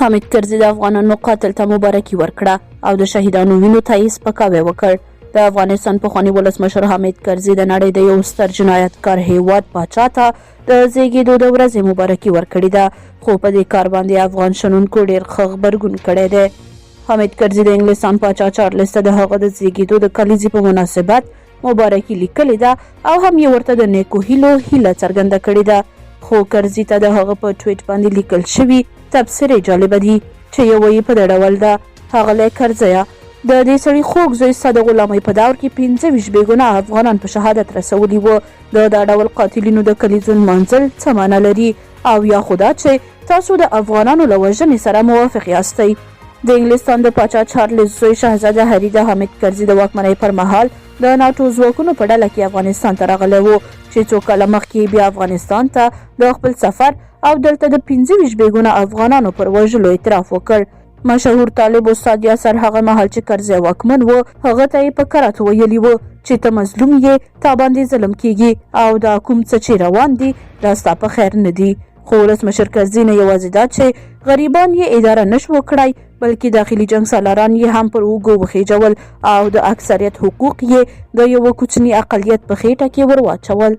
حامد کرزي د افغانانو قاتل ته مبارکي ورکړه او د شهیدانو وینو ته یې سپکاوی وکړ. د افغانستان پخواني ولسمشر حامد کرزي د نړۍ د یو ستر جنایتکار هیواد پاچا ته د زیږیدو د ورځې مبارکي ورکړې ده، خو په دې کار باندې افغان شنونکو ډېر ښه غبرګون کړی دی. حامد کرزي د انګلستان پاچا چارلس ته د هغه د زیږیدو د کلیزې په مناسبت مبارکي لیکلې ده او هم یې ورته د نیکو هیلو هیله څرګنده کړې ده. خو کرزي ته د هغه په ټویټ باندې لیکل شوي تبصرې جالبه دي چې یوه یې په دې ډول ده: ښاغلی کرزیه، د دې سړي خوږ زوی ستا د غلامۍ په دور کې 25 بې ګناه افغانان په شهادت رسولي وو. د دا ډول قاتلینو د کلیزو نمانځل څه معنی لري؟ او یا خو دا چې تاسو د افغانانو له وژنې سره موافق یاستئ؟ د انګلستان د پاچا چارلس زوی شهزاده هري د حامد کرزي د واکمنۍ پر مهال د ناټو ځواکونو په ډله کې افغانستان ته راغلی و، چې څو کاله مخکې بیا افغانستان ته د خپل سفر او دلته د 25 بې ګناه افغانانو پر وژلو اعتراف وکړ. مشهور طالب استاد یاسر هغه مهال چې کرزي واکمن و، هغه ته یې په کرات ویلي و چې ته مظلوم یې، تا باندې ظلم کیږي او دا کوم څه چې روان دي دا ستا په خیر نه دي. خو ولسمشر کرزي نه یوازې دا چې غریبان یې اداره نشو کړای، بلکې داخلي جنګ سالاران یې هم پر اوږو وخیجول او د اکثریت حقوق یې د یوه کوچني اقلیت په خېټه کې ور واچول.